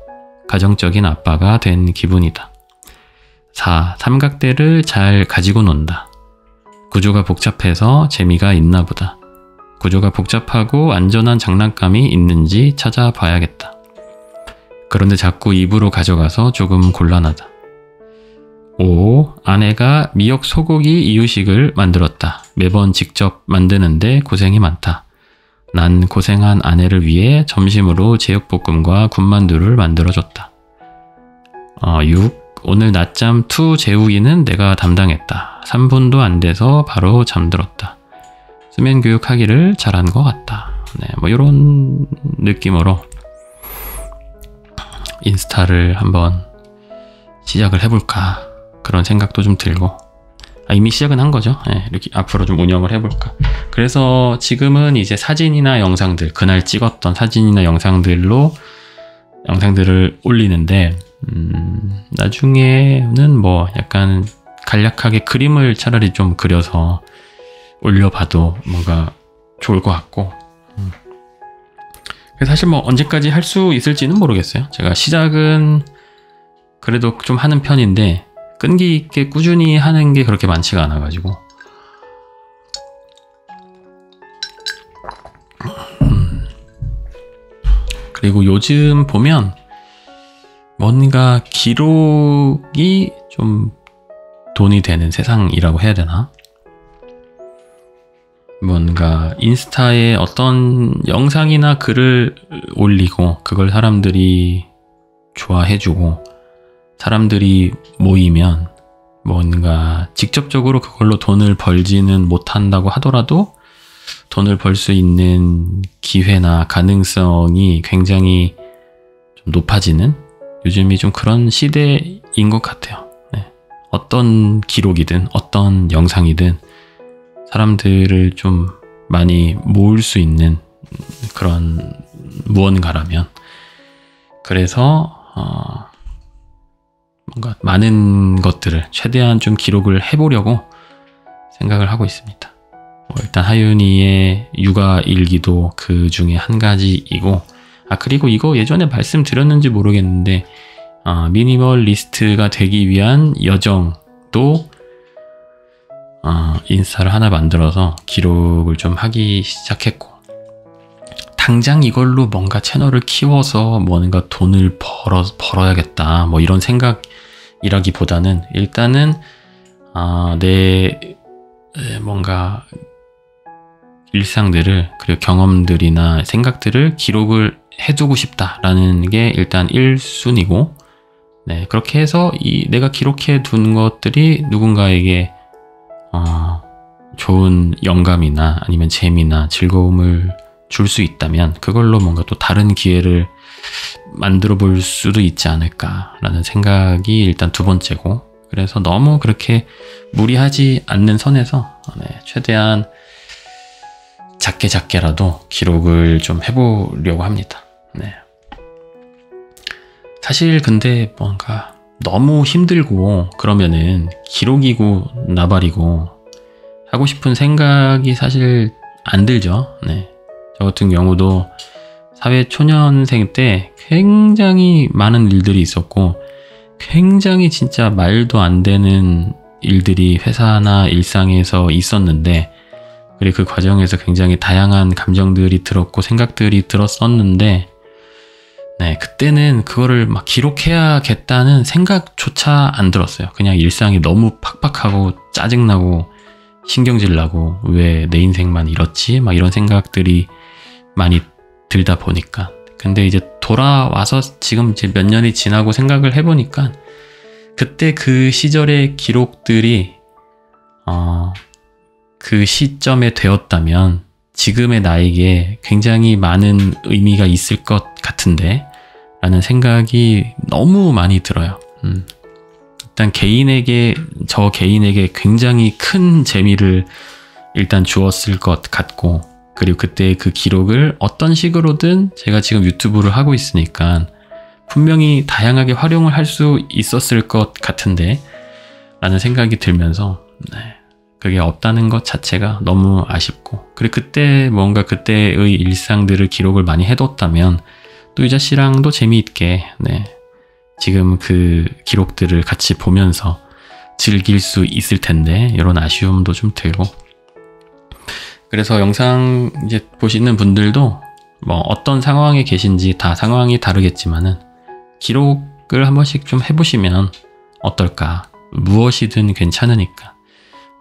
가정적인 아빠가 된 기분이다. 4. 삼각대를 잘 가지고 논다. 구조가 복잡해서 재미가 있나 보다. 구조가 복잡하고 안전한 장난감이 있는지 찾아봐야겠다. 그런데 자꾸 입으로 가져가서 조금 곤란하다. 5. 아내가 미역 소고기 이유식을 만들었다. 매번 직접 만드는데 고생이 많다. 난 고생한 아내를 위해 점심으로 제육볶음과 군만두를 만들어줬다. 6. 오늘 낮잠 2 재우기는 내가 담당했다. 3분도 안 돼서 바로 잠들었다. 수면 교육하기를 잘한 것 같다. 네, 이런 느낌으로 인스타를 한번 시작을 해볼까 그런 생각도 좀 들고, 이미 시작은 한 거죠. 네, 이렇게 앞으로 좀 운영을 해볼까. 그래서 지금은 이제 사진이나 영상들, 그날 찍었던 사진이나 영상들을 올리는데, 나중에는 뭐 약간 간략하게 그림을 차라리 좀 그려서 올려봐도 뭔가 좋을 것 같고, 사실 뭐 언제까지 할 수 있을지는 모르겠어요. 제가 시작은 그래도 좀 하는 편인데 끈기 있게 꾸준히 하는 게 그렇게 많지가 않아가지고. 그리고 요즘 보면 뭔가 기록이 좀 돈이 되는 세상이라고 해야 되나? 뭔가 인스타에 어떤 영상이나 글을 올리고 그걸 사람들이 좋아해주고 사람들이 모이면 뭔가 직접적으로 그걸로 돈을 벌지는 못한다고 하더라도 돈을 벌 수 있는 기회나 가능성이 굉장히 좀 높아지는 요즘이 좀 그런 시대인 것 같아요. 네. 어떤 기록이든 어떤 영상이든 사람들을 좀 많이 모을 수 있는 그런 무언가라면, 그래서 뭔가 많은 것들을 최대한 좀 기록을 해보려고 생각을 하고 있습니다. 일단 하윤이의 육아 일기도 그 중에 한 가지이고, 그리고 이거 예전에 말씀드렸는지 모르겠는데 미니멀리스트가 되기 위한 여정도 인스타를 하나 만들어서 기록을 좀 하기 시작했고, 당장 이걸로 뭔가 채널을 키워서 뭔가 돈을 벌어야겠다 뭐 이런 생각이라기보다는 일단은 내 뭔가 일상들을, 그리고 경험들이나 생각들을 기록을 해두고 싶다라는 게 일단 1순위고, 네, 그렇게 해서 내가 기록해 둔 것들이 누군가에게 좋은 영감이나 아니면 재미나 즐거움을 줄 수 있다면 그걸로 뭔가 또 다른 기회를 만들어 볼 수도 있지 않을까라는 생각이 일단 두 번째고, 그래서 너무 그렇게 무리하지 않는 선에서 최대한 작게라도 기록을 좀 해보려고 합니다. 네. 사실 근데 뭔가 너무 힘들고 그러면은 기록이고 나발이고 하고 싶은 생각이 사실 안 들죠. 네. 저 같은 경우도 사회 초년생 때 굉장히 많은 일들이 있었고, 굉장히 진짜 말도 안 되는 일들이 회사나 일상에서 있었는데, 그리고 그 과정에서 굉장히 다양한 감정들이 들었고 생각들이 들었었는데, 네, 그때는 그거를 막 기록해야겠다는 생각조차 안 들었어요. 그냥 일상이 너무 팍팍하고 짜증나고 신경질 나고 왜 내 인생만 이렇지? 막 이런 생각들이 많이 들다 보니까. 근데 이제 돌아와서 지금 이제 몇 년이 지나고 생각을 해보니까 그때 그 시절의 기록들이 그 시점에 되었다면 지금의 나에게 굉장히 많은 의미가 있을 것 같은데 라는 생각이 너무 많이 들어요. 일단 저 개인에게 굉장히 큰 재미를 일단 주었을 것 같고, 그리고 그때 그 기록을 어떤 식으로든 제가 지금 유튜브를 하고 있으니까 분명히 다양하게 활용을 할 수 있었을 것 같은데 라는 생각이 들면서, 네, 그게 없다는 것 자체가 너무 아쉽고, 그리고 그때 뭔가 그때의 일상들을 기록을 많이 해뒀다면 또 유자 씨랑도 재미있게, 네, 지금 그 기록들을 같이 보면서 즐길 수 있을 텐데 이런 아쉬움도 좀 들고, 그래서 영상 이제 보시는 분들도 뭐 어떤 상황에 계신지 다 상황이 다르겠지만은 기록을 한 번씩 좀 해보시면 어떨까. 무엇이든 괜찮으니까.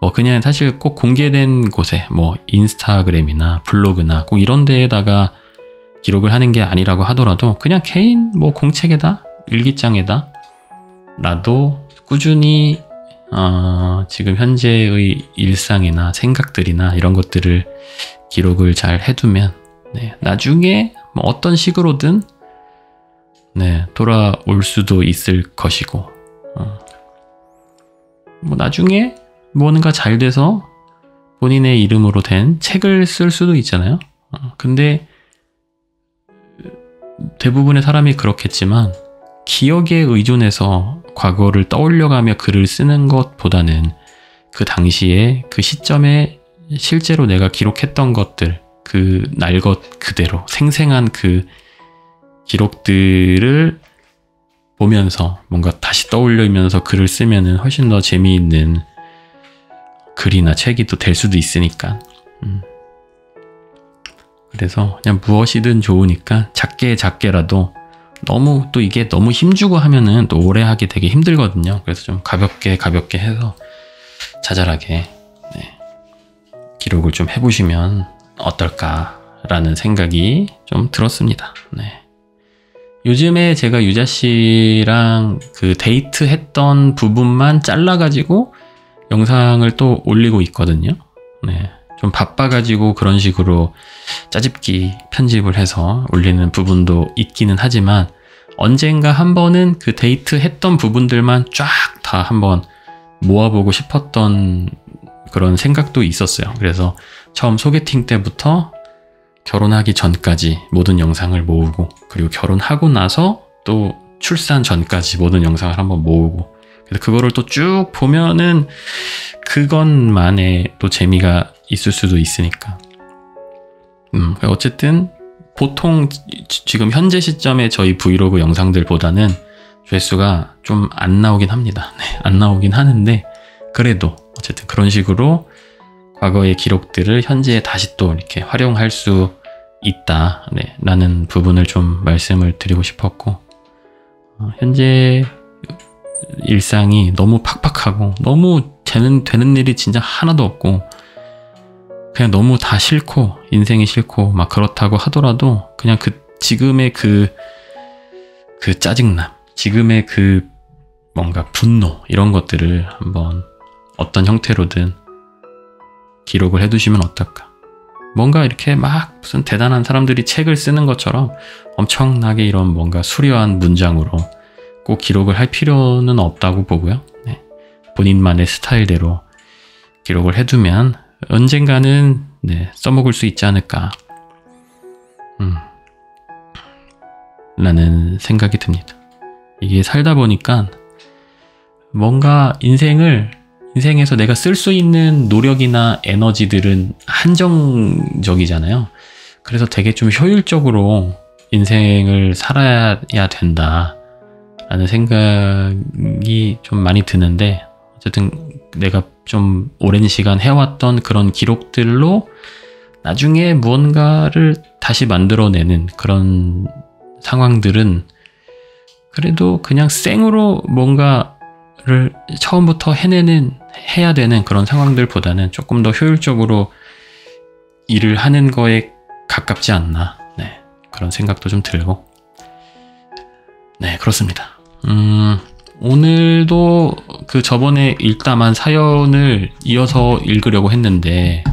뭐 그냥 사실 꼭 공개된 곳에 뭐 인스타그램이나 블로그나 꼭 이런 데에다가 기록을 하는 게 아니라고 하더라도 그냥 개인 뭐 공책에다, 일기장에다 나도 꾸준히 지금 현재의 일상이나 생각들이나 이런 것들을 기록을 잘 해두면, 네, 나중에 뭐 어떤 식으로든, 네, 돌아올 수도 있을 것이고, 뭐 나중에 뭔가 잘 돼서 본인의 이름으로 된 책을 쓸 수도 있잖아요. 근데 대부분의 사람이 그렇겠지만 기억에 의존해서 과거를 떠올려가며 글을 쓰는 것보다는 그 당시에 그 시점에 실제로 내가 기록했던 것들, 그 날 것 그대로 생생한 그 기록들을 보면서 뭔가 다시 떠올리면서 글을 쓰면은 훨씬 더 재미있는 글이나 책이 또 될 수도 있으니까. 그래서 그냥 무엇이든 좋으니까 작게라도 너무 또 이게 너무 힘주고 하면은 또 오래 하기 되게 힘들거든요. 그래서 좀 가볍게 해서 자잘하게 기록을 좀 해보시면 어떨까라는 생각이 좀 들었습니다. 네. 요즘에 제가 유자 씨랑 그 데이트 했던 부분만 잘라가지고 영상을 또 올리고 있거든요. 네. 좀 바빠가지고 그런 식으로 짜집기 편집을 해서 올리는 부분도 있기는 하지만 언젠가 한 번은 그 데이트 했던 부분들만 쫙 다 한번 모아보고 싶었던 그런 생각도 있었어요. 그래서 처음 소개팅 때부터 결혼하기 전까지 모든 영상을 모으고, 그리고 결혼하고 나서 또 출산 전까지 모든 영상을 한번 모으고, 그래서 그거를 또 쭉 보면은 그것만의 또 재미가 있을 수도 있으니까. 어쨌든 보통 지금 현재 시점에 저희 브이로그 영상들보다는 조회수가 좀 안 나오긴 합니다. 네, 안 나오긴 하는데 그래도 어쨌든 그런 식으로 과거의 기록들을 현재에 다시 또 이렇게 활용할 수 있다, 네, 라는 부분을 좀 말씀을 드리고 싶었고, 현재 일상이 너무 팍팍하고 너무 되는 일이 진짜 하나도 없고 그냥 너무 다 싫고 인생이 싫고 막 그렇다고 하더라도 그냥 지금의 그 짜증남, 지금의 그 뭔가 분노, 이런 것들을 한번 어떤 형태로든 기록을 해두시면 어떨까. 뭔가 이렇게 막 무슨 대단한 사람들이 책을 쓰는 것처럼 엄청나게 이런 뭔가 수려한 문장으로 꼭 기록을 할 필요는 없다고 보고요. 네. 본인만의 스타일대로 기록을 해두면 언젠가는 써먹을 수 있지 않을까 라는 생각이 듭니다. 이게 살다 보니까 뭔가 인생에서 내가 쓸 수 있는 노력이나 에너지들은 한정적이잖아요. 그래서 되게 좀 효율적으로 인생을 살아야 된다 라는 생각이 좀 많이 드는데, 어쨌든 내가 좀 오랜 시간 해왔던 그런 기록들로 나중에 무언가를 다시 만들어내는 그런 상황들은 그래도 그냥 생으로 뭔가를 처음부터 해야 되는 그런 상황들보다는 조금 더 효율적으로 일을 하는 거에 가깝지 않나, 네, 그런 생각도 좀 들고. 네, 그렇습니다. 오늘도 그 저번에 읽다만 사연을 이어서 읽으려고 했는데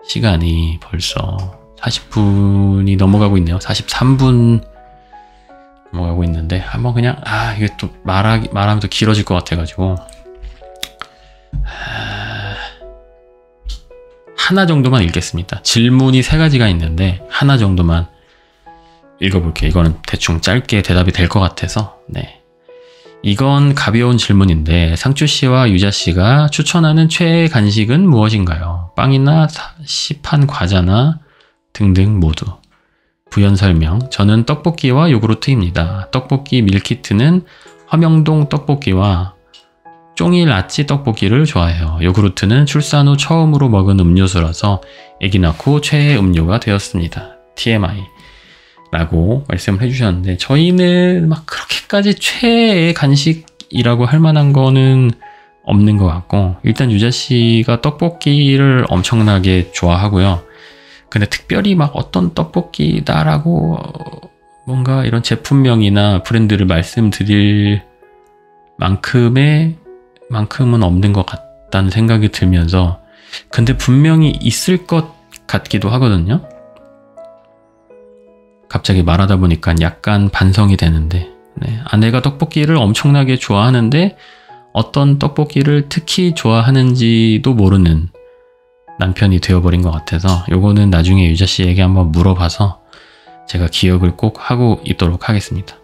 시간이 벌써 40분이 넘어가고 있네요. 43분 넘어가고 있는데 한번 그냥 이게 또 말하면 또 길어질 것 같아가지고 하나 정도만 읽겠습니다. 질문이 3가지가 있는데 하나 정도만 읽어볼게요. 이거는 대충 짧게 대답이 될 것 같아서. 네. 이건 가벼운 질문인데 상추씨와 유자씨가 추천하는 최애 간식은 무엇인가요? 빵이나 시판 과자나 등등 모두. 부연 설명. 저는 떡볶이와 요구르트입니다. 떡볶이 밀키트는 화명동 떡볶이와 쫑이 라찌 떡볶이를 좋아해요. 요구르트는 출산 후 처음으로 먹은 음료수라서 아기 낳고 최애 음료가 되었습니다. TMI. 라고 말씀을 해주셨는데, 저희는 막 그렇게까지 최애의 간식이라고 할 만한 거는 없는 것 같고, 일단 유자씨가 떡볶이를 엄청나게 좋아하고요. 근데 특별히 막 어떤 떡볶이다라고 뭔가 이런 제품명이나 브랜드를 말씀드릴 만큼은 없는 것 같다는 생각이 들면서, 근데 분명히 있을 것 같기도 하거든요. 갑자기 말하다 보니까 약간 반성이 되는데, 네, 아내가 떡볶이를 엄청나게 좋아하는데 어떤 떡볶이를 특히 좋아하는지도 모르는 남편이 되어버린 것 같아서 요거는 나중에 유자 씨에게 한번 물어봐서 제가 기억을 꼭 하고 있도록 하겠습니다.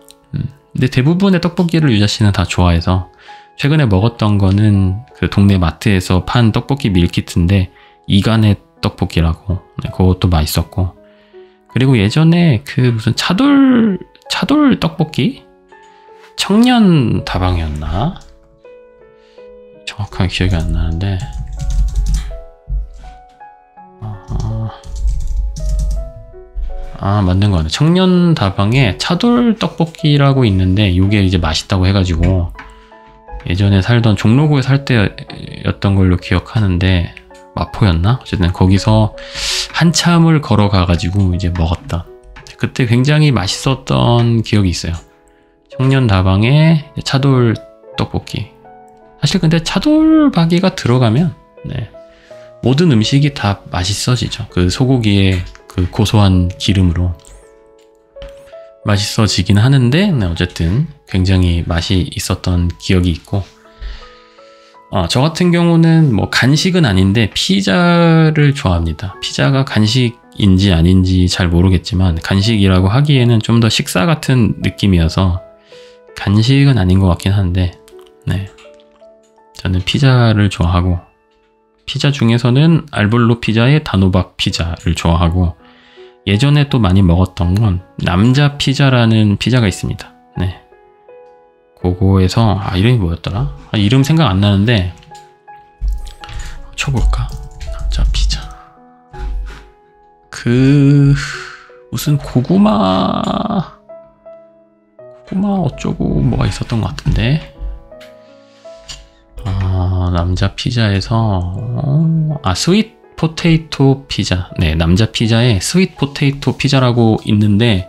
근데 대부분의 떡볶이를 유자 씨는 다 좋아해서 최근에 먹었던 거는 그 동네 마트에서 판 떡볶이 밀키트인데 이간의 떡볶이라고, 네, 그것도 맛있었고, 그리고 예전에 그 무슨 차돌 떡볶이? 청년 다방이었나? 정확하게 기억이 안 나는데 맞는 거 같네. 청년 다방에 차돌 떡볶이라고 있는데 이게 이제 맛있다고 해가지고 예전에 살던 종로구에 살 때였던 걸로 기억하는데, 마포였나? 어쨌든 거기서 한참을 걸어가가지고 이제 먹었던, 그때 굉장히 맛있었던 기억이 있어요. 청년 다방에 차돌 떡볶이. 사실 근데 차돌박이가 들어가면 네, 모든 음식이 다 맛있어지죠. 그 소고기의 그 고소한 기름으로 맛있어지긴 하는데, 네, 어쨌든 굉장히 맛이 있었던 기억이 있고, 저 같은 경우는 뭐 간식은 아닌데 피자를 좋아합니다. 피자가 간식인지 아닌지 잘 모르겠지만 간식이라고 하기에는 좀 더 식사 같은 느낌이어서 간식은 아닌 것 같긴 한데, 네, 저는 피자를 좋아하고, 피자 중에서는 알볼로 피자의 단호박 피자를 좋아하고, 예전에 또 많이 먹었던 건 남자 피자라는 피자가 있습니다. 네, 그거에서 이름이 뭐였더라? 이름 생각 안 나는데 쳐볼까? 남자 피자, 그 무슨 고구마 어쩌고 뭐가 있었던 것 같은데, 남자 피자에서 스윗 포테이토 피자, 네, 남자 피자에 스윗 포테이토 피자라고 있는데,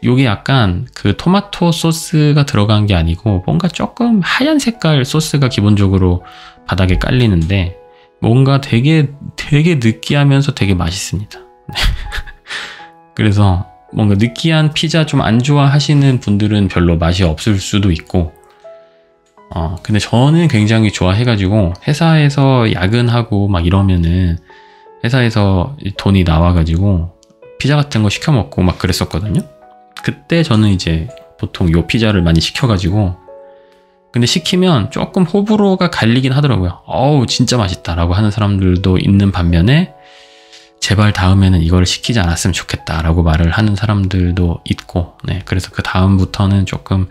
요게 약간 그 토마토 소스가 들어간 게 아니고 뭔가 조금 하얀 색깔 소스가 기본적으로 바닥에 깔리는데 뭔가 되게 느끼하면서 되게 맛있습니다. 그래서 뭔가 느끼한 피자 좀 안 좋아하시는 분들은 별로 맛이 없을 수도 있고, 근데 저는 굉장히 좋아해가지고 회사에서 야근하고 막 이러면은 회사에서 돈이 나와가지고 피자 같은 거 시켜 먹고 막 그랬었거든요. 그때 저는 이제 보통 요 피자를 많이 시켜가지고, 근데 시키면 조금 호불호가 갈리긴 하더라고요. 어우 진짜 맛있다 라고 하는 사람들도 있는 반면에 제발 다음에는 이거를 시키지 않았으면 좋겠다 라고 말을 하는 사람들도 있고, 네, 그래서 그 다음부터는 조금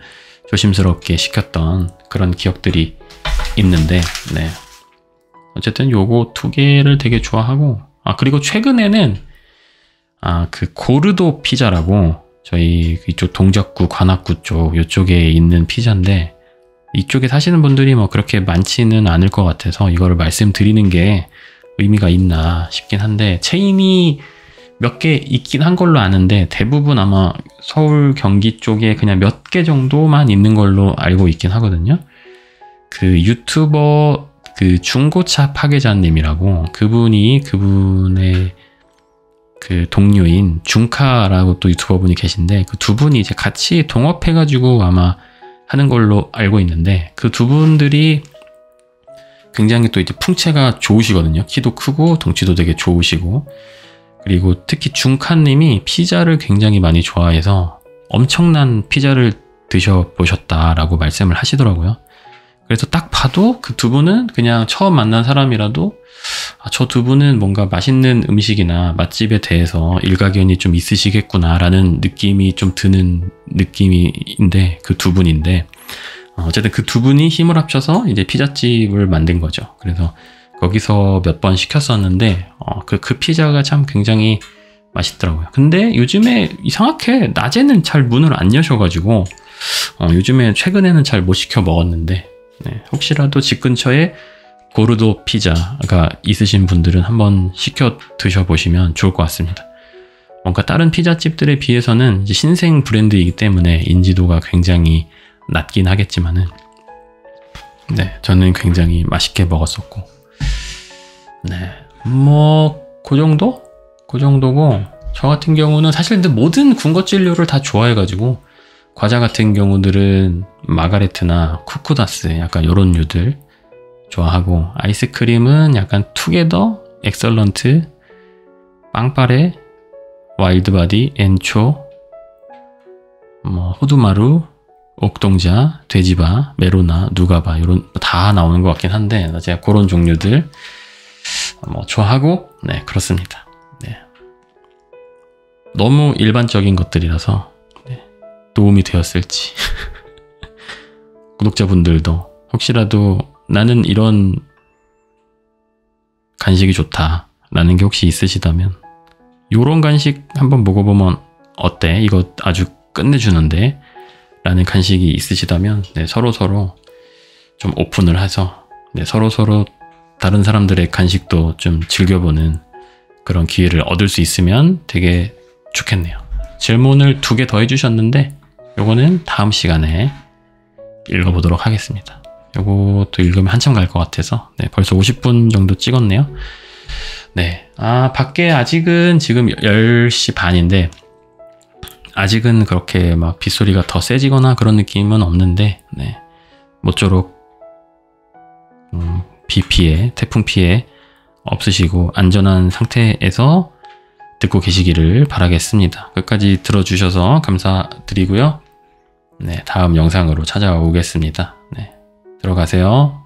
조심스럽게 시켰던 그런 기억들이 있는데, 네, 어쨌든 요거 두 개를 되게 좋아하고, 그리고 최근에는 그 고르도 피자라고 저희 이쪽 동작구 관악구 쪽 이쪽에 있는 피자인데, 이쪽에 사시는 분들이 뭐 그렇게 많지는 않을 것 같아서 이거를 말씀드리는 게 의미가 있나 싶긴 한데, 체인이 몇 개 있긴 한 걸로 아는데 대부분 아마 서울 경기 쪽에 그냥 몇 개 정도만 있는 걸로 알고 있긴 하거든요. 그 유튜버 그 중고차 파괴자님이라고, 그분의 그 동료인 중카라고 또 유튜버 분이 계신데, 그 두 분이 이제 같이 동업해가지고 아마 하는 걸로 알고 있는데, 그 두 분들이 굉장히 또 이제 풍채가 좋으시거든요. 키도 크고 덩치도 되게 좋으시고, 그리고 특히 중카님이 피자를 굉장히 많이 좋아해서 엄청난 피자를 드셔보셨다라고 말씀을 하시더라고요. 그래서 딱 봐도 그 두 분은 그냥 처음 만난 사람이라도 저 두 분은 뭔가 맛있는 음식이나 맛집에 대해서 일가견이 좀 있으시겠구나 라는 느낌이 좀 드는 느낌인데, 그 두 분인데, 어쨌든 그 두 분이 힘을 합쳐서 이제 피자집을 만든 거죠. 그래서 거기서 몇 번 시켰었는데 그 피자가 참 굉장히 맛있더라고요. 근데 요즘에 이상하게 낮에는 잘 문을 안 여셔가지고 요즘에 최근에는 잘 못 시켜 먹었는데, 네, 혹시라도 집 근처에 고르도 피자가 있으신 분들은 한번 시켜 드셔보시면 좋을 것 같습니다. 뭔가 다른 피자집들에 비해서는 이제 신생 브랜드이기 때문에 인지도가 굉장히 낮긴 하겠지만은, 네, 저는 굉장히 맛있게 먹었었고, 네, 뭐 그 정도? 그 정도고, 저 같은 경우는 사실 근데 모든 군것질류를 다 좋아해가지고 과자 같은 경우들은 마가레트나 쿠쿠다스 약간 요런 류들 좋아하고, 아이스크림은 약간 투게더, 엑설런트, 빵빠레, 와일드바디, 엔초, 뭐 호두마루, 옥동자, 돼지바, 메로나, 누가바 요런 다 나오는 것 같긴 한데 제가 그런 종류들 뭐 좋아하고, 네, 그렇습니다. 네. 너무 일반적인 것들이라서 네, 도움이 되었을지 구독자분들도 혹시라도 나는 이런 간식이 좋다 라는 게 혹시 있으시다면 요런 간식 한번 먹어보면 어때? 이거 아주 끝내주는데 라는 간식이 있으시다면 네, 서로서로 좀 오픈을 해서 네, 서로서로 다른 사람들의 간식도 좀 즐겨보는 그런 기회를 얻을 수 있으면 되게 좋겠네요. 질문을 2개 더 해주셨는데 요거는 다음 시간에 읽어보도록 하겠습니다. 요것도 읽으면 한참 갈 것 같아서 네, 벌써 50분 정도 찍었네요. 네, 밖에 아직은 지금 10시 반인데 아직은 그렇게 막 빗소리가 더 세지거나 그런 느낌은 없는데 네, 모쪼록 비 피해, 태풍 피해 없으시고 안전한 상태에서 듣고 계시기를 바라겠습니다. 끝까지 들어주셔서 감사드리고요. 네, 다음 영상으로 찾아오겠습니다. 네, 들어가세요.